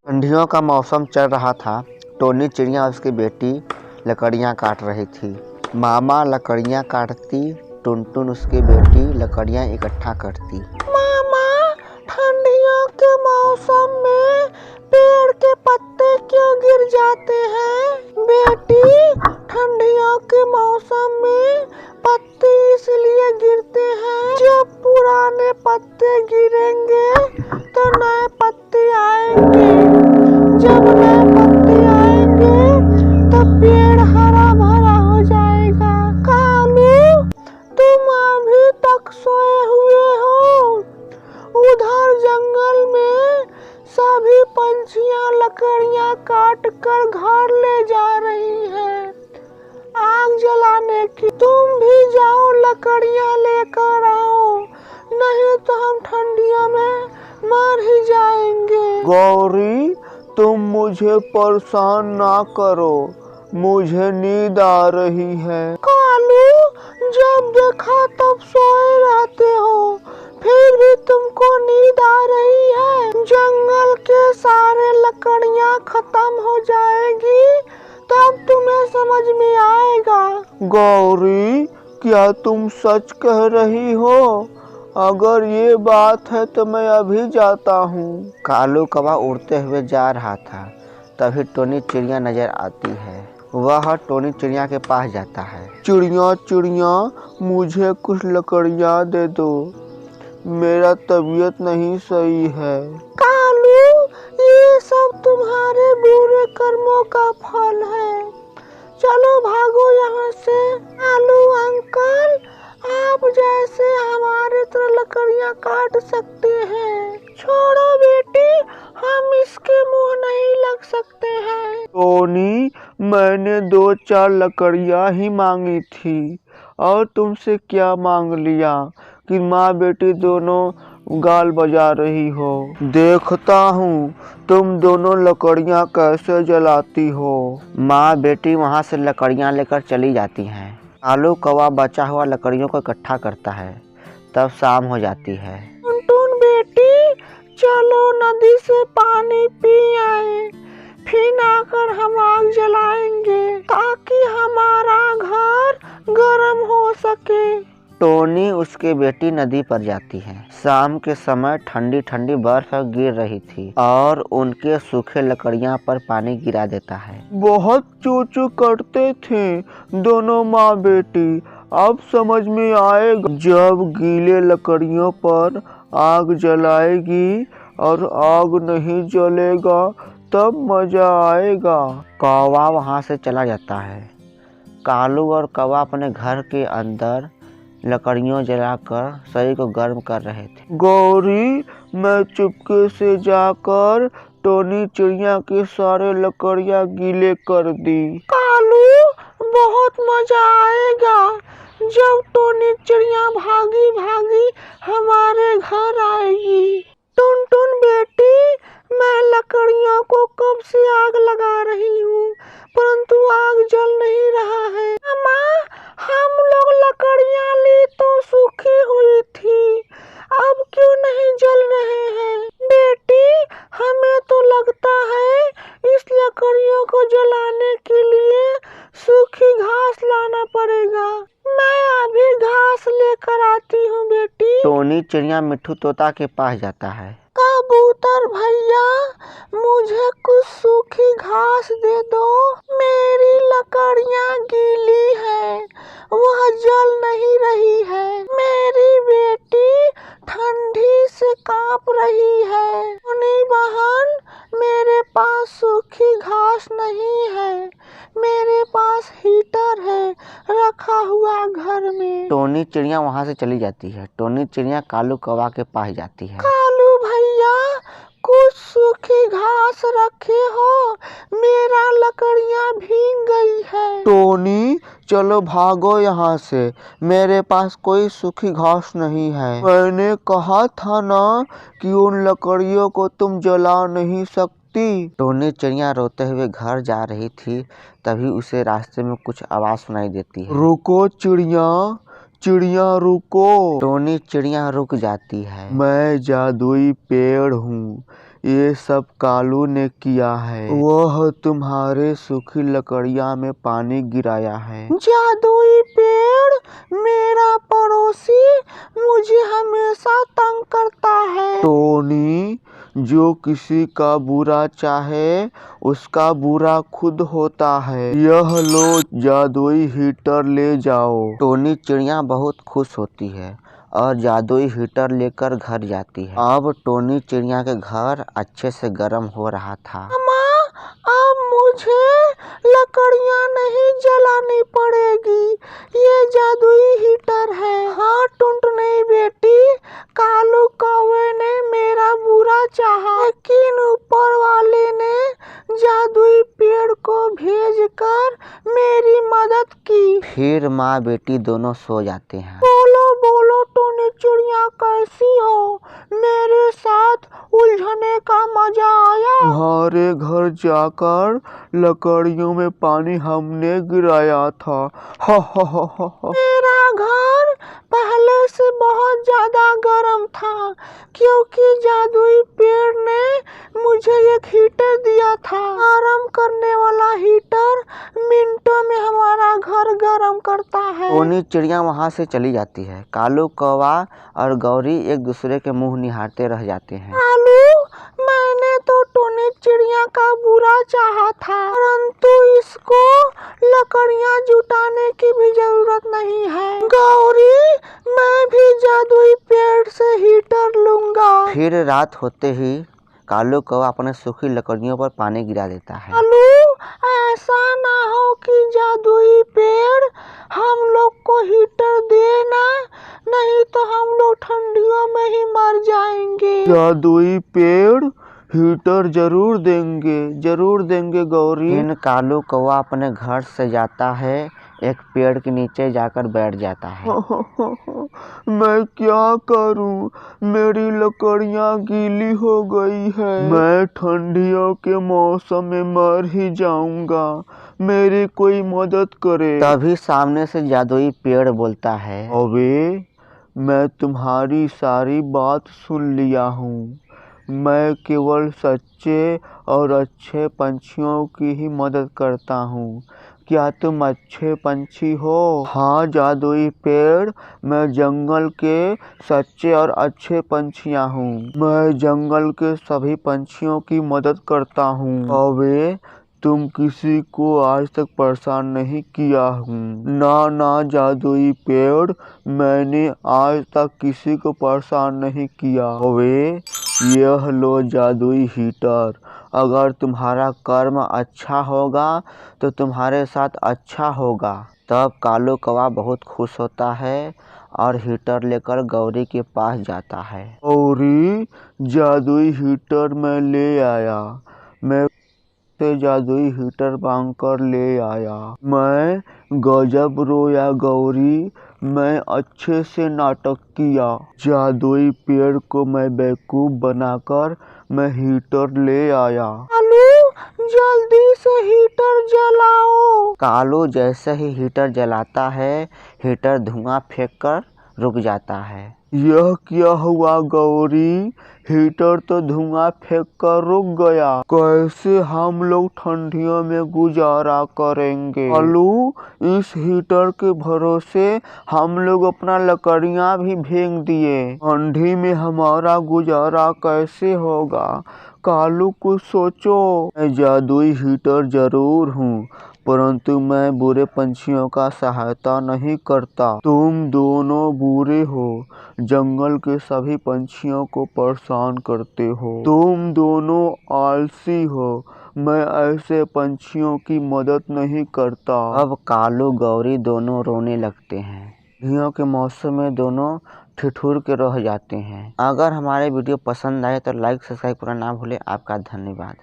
ठंडियों का मौसम चल रहा था। टोनी चिड़िया और उसकी बेटी लकड़ियाँ काट रही थी। मामा लकड़ियाँ काटती, टुनटुन उसकी बेटी लकड़ियाँ इकट्ठा करती। मामा, ठंडियों के मौसम में पेड़ के पत्ते क्यों गिर जाते हैं? बेटी, ठंडियों के मौसम में पत्ते इसलिए गिरते हैं, जब पुराने पत्ते गिरेंगे तो नए पत्ते आएंगे। जब नए पत्ते आएंगे तो पेड़ हरा भरा हो जाएगा। कालू, तुम अभी तक सोए हुए हो? उधर जंगल में सभी पंछियां लकड़ियां काट कर घर ले जा रही हैं आग जलाने की। तुम भी जाओ, लकड़ियां लेकर आओ, नहीं तो हम ठंडियों में मर ही जाएंगे। गौरी, तुम मुझे परेशान ना करो, मुझे नींद आ रही है। कालू, जब देखा तब सोए रहते हो, फिर भी तुमको नींद आ रही है। जंगल के सारे लकड़ियां खत्म हो जाएगी तब तुम्हें समझ में आएगा। गौरी, क्या तुम सच कह रही हो? अगर ये बात है तो मैं अभी जाता हूँ। कालू कौवा उड़ते हुए जा रहा था। तभी टोनी चिड़िया नजर आती है। वह टोनी चिड़िया के पास जाता है। चिड़िया चिड़िया, मुझे कुछ लकड़ियाँ दे दो, मेरा तबीयत नहीं सही है। कालू, ये सब तुम्हारे बुरे कर्मों का फल है। चलो भागो यहाँ से। कालू अंकल, आप जैसे हमारे तरह लकड़ियाँ काट सकते हैं। छोड़ो बेटी, हम इसके मुंह नहीं लग सकते हैं। टोनी, मैंने 2-4 लकड़ियाँ ही मांगी थी और तुमसे क्या मांग लिया कि माँ बेटी दोनों गाल बजा रही हो। देखता हूँ तुम दोनों लकड़ियाँ कैसे जलाती हो। माँ बेटी वहाँ से लकड़ियाँ लेकर चली जाती हैं। कालू कौवा बचा हुआ लकड़ियों को इकट्ठा करता है। तब शाम हो जाती है। टुनटुन बेटी, चलो नदी से पानी पी आए, फिर आकर हम आग जलाएंगे ताकि हमारा घर गर्म हो सके। टोनी उसकी बेटी नदी पर जाती है। शाम के समय ठंडी ठंडी बर्फ गिर रही थी और उनके सूखे लकड़ियां पर पानी गिरा देता है। बहुत चूचू करते थे दोनों माँ बेटी, अब समझ में आएगा जब गीले लकड़ियों पर आग जलाएगी और आग नहीं जलेगा तब मजा आएगा। कौवा वहां से चला जाता है। कालू और कौवा अपने घर के अंदर लकड़ियों जलाकर शरीर को गर्म कर रहे थे। गौरी, मैं चुपके से जाकर टोनी चिड़िया के सारे लकड़ियाँ गीले कर दी। कालू, बहुत मजा आएगा जब टोनी चिड़िया भागी भागी हमारे घर आएगी। टुनटुन बेटी, मैं लकड़ियों को कब से आग लगा रही हूँ, परंतु आग जल नहीं रहा है। मामा, हम लोग लकड़ियाँ ली तो सूखी हुई थी, अब क्यों नहीं जल रहे हैं? बेटी, हमें तो लगता है इस लकड़ियों को जलाने के लिए सूखी घास लाना पड़ेगा। मैं अभी घास लेकर आती हूँ बेटी। टोनी चिड़िया मिट्ठू तोता के पास जाता है। कबूतर भैया, मुझे कुछ सूखी घास दे दो, मेरी लकड़ियाँ गीली है, वह जल नहीं रही है। मेरी बेटी ठंडी से कांप रही है। टोनी बहन, मेरे पास सूखी घास नहीं है, मेरे पास हीटर है रखा हुआ घर में। टोनी चिड़िया वहां से चली जाती है। टोनी चिड़िया कालू कौवा के पास जाती है। कालू भैया, कुछ सूखी घास रखे हो, मेरा लकड़ियाँ भीग गई है। टोनी, चलो भागो यहाँ से, मेरे पास कोई सूखी घास नहीं है। मैंने कहा था ना कि उन लकड़ियों को तुम जला नहीं सकती। टोनी चिड़िया रोते हुए घर जा रही थी। तभी उसे रास्ते में कुछ आवाज सुनाई देती है। रुको चिड़िया, चिड़िया रुको। टोनी चिड़िया रुक जाती है। मैं जादुई पेड़ हूँ, ये सब कालू ने किया है। वह तुम्हारे सूखी लकड़ियां में पानी गिराया है। जादुई पेड़ मेरा पड़ोसी मुझे हमेशा तंग करता है। टोनी, जो किसी का बुरा चाहे उसका बुरा खुद होता है। यह लो जादुई हीटर ले जाओ। टोनी चिड़िया बहुत खुश होती है और जादुई हीटर लेकर घर जाती है। अब टोनी चिड़िया के घर अच्छे से गर्म हो रहा था। मामा, अब मुझे लकड़ियाँ नहीं जलानी पड़ेगी, ये जादुई हीटर है। हाँ टुनटुनी बेटी, कालू कौवे ने मेरा बुरा चाहा, लेकिन ऊपर वाले ने जादुई पेड़ को भेजकर मेरी मदद की। फिर माँ बेटी दोनों सो जाते हैं। बोलो बोलो टोनी चिड़िया, कैसी हो? मेरे साथ उलझने का मजा आया? तुम्हारे घर जाकर लकड़ियों में पानी हमने गिराया था। हा हा हा हा हा। मेरा घर पहले से बहुत ज्यादा गर्म था, क्योंकि जादुई पेड़ ने मुझे एक हीटर दिया था। गर्म करने वाला हीटर मिनटों में हमारा घर गर्म करता है। टोनी चिड़िया वहाँ से चली जाती है। कालू कौवा और गौरी एक दूसरे के मुंह निहारते रह जाते हैं। कालू, मैंने तो टोनी चिड़िया का बुरा चाहा था, परंतु इसको लकड़ियाँ जुटाने की भी जरूरत नहीं है। गौरी, मैं भी जादुई पेड़ से हीटर लूंगा। फिर रात होते ही कालू कौवा अपने सूखी लकड़ियों पर पानी गिरा देता है। कालू, ऐसा ना हो कि जादुई पेड़ हम लोग को हीटर देना, नहीं तो हम लोग ठंडियों में ही मर जाएंगे। जादुई पेड़ हीटर जरूर देंगे गौरी। फिर कालू कौवा अपने घर से जाता है, एक पेड़ के नीचे जाकर बैठ जाता है। मैं क्या करूं? मेरी लकड़ियां गीली हो गई है। मैं ठंडियों के मौसम में मर ही जाऊंगा। मेरी कोई मदद करे। तभी सामने से जादुई पेड़ बोलता है, अबे, मैं तुम्हारी सारी बात सुन लिया हूँ। मैं केवल सच्चे और अच्छे पंछियों की ही मदद करता हूँ। क्या तुम अच्छे पंछी हो? हाँ जादुई पेड़, मैं जंगल के सच्चे और अच्छे पंछियाँ हूँ। मैं जंगल के सभी पंछियों की मदद करता हूँ। अबे, तुम किसी को आज तक परेशान नहीं किया हूँ। ना जादुई पेड़, मैंने आज तक किसी को परेशान नहीं किया। अबे, यह लो जादुई हीटर। अगर तुम्हारा कर्म अच्छा होगा तो तुम्हारे साथ अच्छा होगा। तब कालू कौवा बहुत खुश होता है और हीटर लेकर गौरी के पास जाता है। गौरी, जादुई हीटर मैं ले आया। मैं से जादुई हीटर मांग कर ले आया। मैं गजब रोया गौरी, मैं अच्छे से नाटक किया। जादुई पेड़ को मैं बेवकूफ बनाकर मैं हीटर ले आया। कालू, जल्दी से हीटर जलाओ। कालू जैसे ही हीटर जलाता है, हीटर धुआं फेंककर रुक जाता है। यह क्या हुआ गौरी? हीटर तो धुआं फेंक कर रुक गया। कैसे हम लोग ठंडियों में गुजारा करेंगे? कालू, इस हीटर के भरोसे हम लोग अपना लकड़ियां भी फेंक दिए। ठंडी में हमारा गुजारा कैसे होगा? कालू, कुछ सोचो। मैं जादुई हीटर जरूर हूँ, परंतु मैं बुरे पंछियों का सहायता नहीं करता। तुम दोनों बुरे हो, जंगल के सभी पंछियों को परेशान करते हो। तुम दोनों आलसी हो, मैं ऐसे पंछियों की मदद नहीं करता। अब कालू गौरी दोनों रोने लगते हैं। ठंडियों के मौसम में दोनों ठिठुर के रह जाते हैं। अगर हमारे वीडियो पसंद आए तो लाइक सब्सक्राइब करना ना भूलें। आपका धन्यवाद।